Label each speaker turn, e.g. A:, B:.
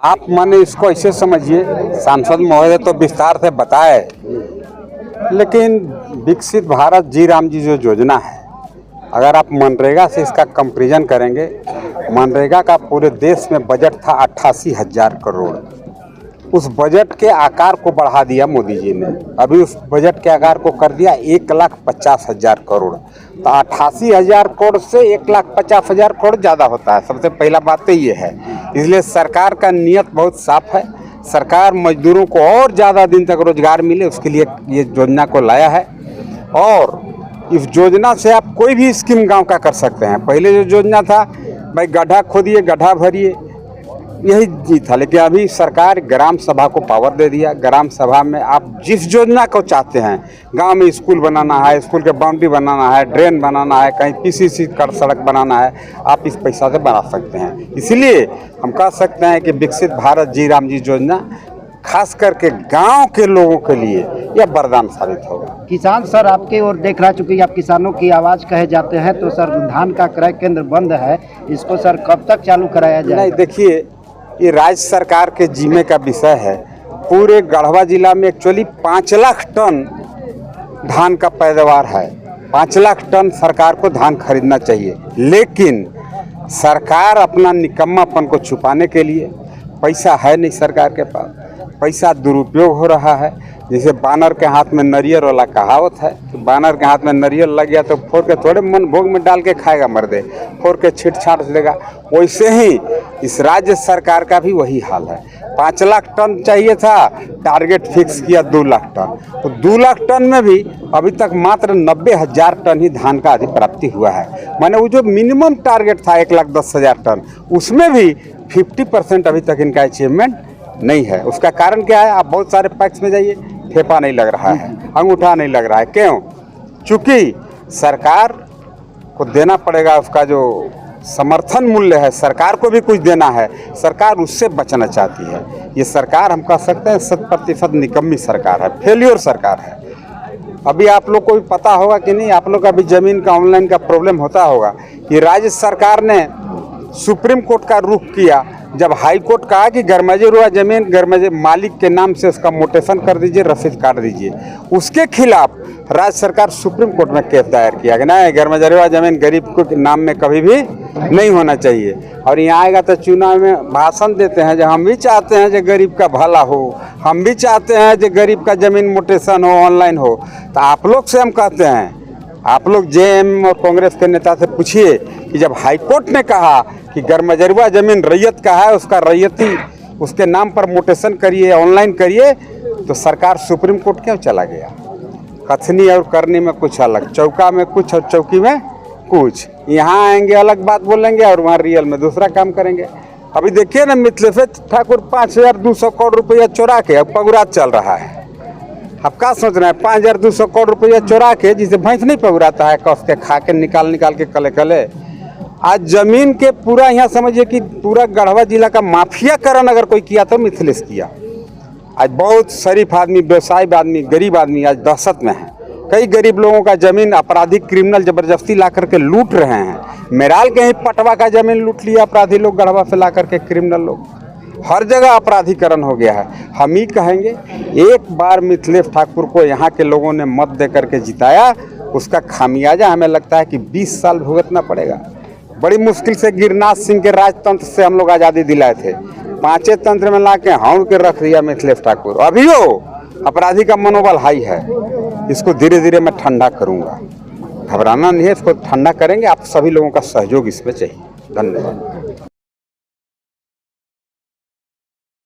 A: आप माने इसको ऐसे समझिए, सांसद महोदय तो विस्तार से बताए, लेकिन विकसित भारत जी राम जी जो योजना है, अगर आप मनरेगा से इसका कंपैरिजन करेंगे, मनरेगा का पूरे देश में बजट था 88,000 करोड़। उस बजट के आकार को बढ़ा दिया मोदी जी ने, अभी उस बजट के आकार को कर दिया 1,50,000 करोड़। तो 88,000 करोड़ से 1,50,000 करोड़ ज़्यादा होता है। सबसे पहला बात तो ये है, इसलिए सरकार का नियत बहुत साफ है। सरकार मजदूरों को और ज़्यादा दिन तक रोजगार मिले, उसके लिए ये योजना को लाया है। और इस योजना से आप कोई भी स्कीम गांव का कर सकते हैं। पहले जो योजना था, भाई गड्ढा खोदिए गड्ढा भरिए, यही चीज था। लेकिन अभी सरकार ग्राम सभा को पावर दे दिया। ग्राम सभा में आप जिस योजना को चाहते हैं, गांव में स्कूल बनाना है, स्कूल के बाउंड्री बनाना है, ड्रेन बनाना है, कहीं पीसीसी कर सड़क बनाना है, आप इस पैसा से बना सकते हैं। इसलिए हम कह सकते हैं कि विकसित भारत जी राम जी योजना खास करके गांव के लोगों के लिए यह वरदान साबित होगा।
B: किसान सर आपके ओर देख रहा, चूँकि आप किसानों की आवाज़ कहे जाते हैं, तो सर धान का क्रय केंद्र बंद है, इसको सर कब तक चालू कराया जाए?
A: नहीं, देखिए, ये राज्य सरकार के जिम्मे का विषय है। पूरे गढ़वा जिला में एक्चुअली 5 लाख टन धान का पैदावार है। 5 लाख टन सरकार को धान खरीदना चाहिए, लेकिन सरकार अपना निकम्मापन को छुपाने के लिए, पैसा है नहीं सरकार के पास, पैसा दुरुपयोग हो रहा है। जैसे बानर के हाथ में नारियल वाला कहावत है कि बानर के हाथ में नारियल लग गया तो फोड़ के थोड़े मन भोग में डाल के खाएगा मर्दे, फोड़ के छीट छाट देगा। वैसे ही इस राज्य सरकार का भी वही हाल है। 5 लाख टन चाहिए था, टारगेट फिक्स किया 2 लाख टन। तो 2 लाख टन में भी अभी तक मात्र 90,000 टन ही धान का अधिप्राप्ति हुआ है। माने वो जो मिनिमम टारगेट था 1,10,000 टन, उसमें भी 50% अभी तक इनका अचीवमेंट नहीं है। उसका कारण क्या है? आप बहुत सारे पैक्स में जाइए, ठेपा नहीं लग रहा है, अंगूठा नहीं लग रहा है। क्यों? चूँकि सरकार को देना पड़ेगा, उसका जो समर्थन मूल्य है सरकार को भी कुछ देना है, सरकार उससे बचना चाहती है। ये सरकार हम कह सकते हैं 100% निकम्मी सरकार है, फेल्योर सरकार है। अभी आप लोग को भी पता होगा कि नहीं, आप लोग का भी ज़मीन का ऑनलाइन का प्रॉब्लम होता होगा कि राज्य सरकार ने सुप्रीम कोर्ट का रुख किया। जब हाई कोर्ट कहा कि गरमजर हुआ जमीन गरमजर मालिक के नाम से उसका मोटेशन कर दीजिए, रसीद काट दीजिए, उसके खिलाफ राज्य सरकार सुप्रीम कोर्ट में केस दायर किया कि नहीं, गरमजर हुआ जमीन गरीब के नाम में कभी भी नहीं होना चाहिए। और यहाँ आएगा तो चुनाव में भाषण देते हैं जो हम भी चाहते हैं जो गरीब का भला हो, हम भी चाहते हैं जो गरीब का जमीन मोटेशन हो, ऑनलाइन हो। तो आप लोग से हम कहते हैं, आप लोग जेएम और कांग्रेस के नेता से पूछिए कि जब हाईकोर्ट ने कहा कि गरमजरुआ जमीन रैयत का है, उसका रैयती उसके नाम पर मोटेशन करिए, ऑनलाइन करिए, तो सरकार सुप्रीम कोर्ट क्यों चला गया? कथनी और करनी में कुछ अलग, चौका में कुछ और चौकी में कुछ। यहाँ आएंगे अलग बात बोलेंगे और वहाँ रियल में दूसरा काम करेंगे। अभी देखिए ना, मिथिलेश ठाकुर 5,200 करोड़ रुपया चुरा के अब पगुरात चल रहा है। अब क्या सोच रहे हैं? 5,200 करोड़ रुपया चुरा के, जिसे भैंस नहीं पगुराता है, कस के खा के निकाल के कले कले। आज जमीन के पूरा यहाँ समझिए कि पूरा गढ़वा जिला का माफियाकरण अगर कोई किया तो मिथिलेश किया। आज बहुत शरीफ आदमी, व्यवसायी आदमी, गरीब आदमी आज दहशत में है। कई गरीब लोगों का जमीन आपराधिक क्रिमिनल जबरदस्ती ला करके लूट रहे हैं। मेराल के ही पटवा का जमीन लूट लिया अपराधी लोग, गढ़वा से ला करके क्रिमिनल लोग। हर जगह अपराधीकरण हो गया है। हम ही कहेंगे, एक बार मिथिलेश ठाकुर को यहाँ के लोगों ने मत दे करके जिताया, उसका खामियाजा हमें लगता है कि 20 साल भुगतना पड़ेगा। बड़ी मुश्किल से गिरनाथ सिंह के राजतंत्र से हम लोग आज़ादी दिलाए थे, 5 तंत्र में ला के हाउड़ के रख दिया मिथिलेश ठाकुर। अभी वो अपराधी का मनोबल हाई है। इसको धीरे धीरे मैं ठंडा करूँगा, घबराना नहीं है, इसको ठंडा करेंगे। आप सभी लोगों का सहयोग इसमें चाहिए। धन्यवाद।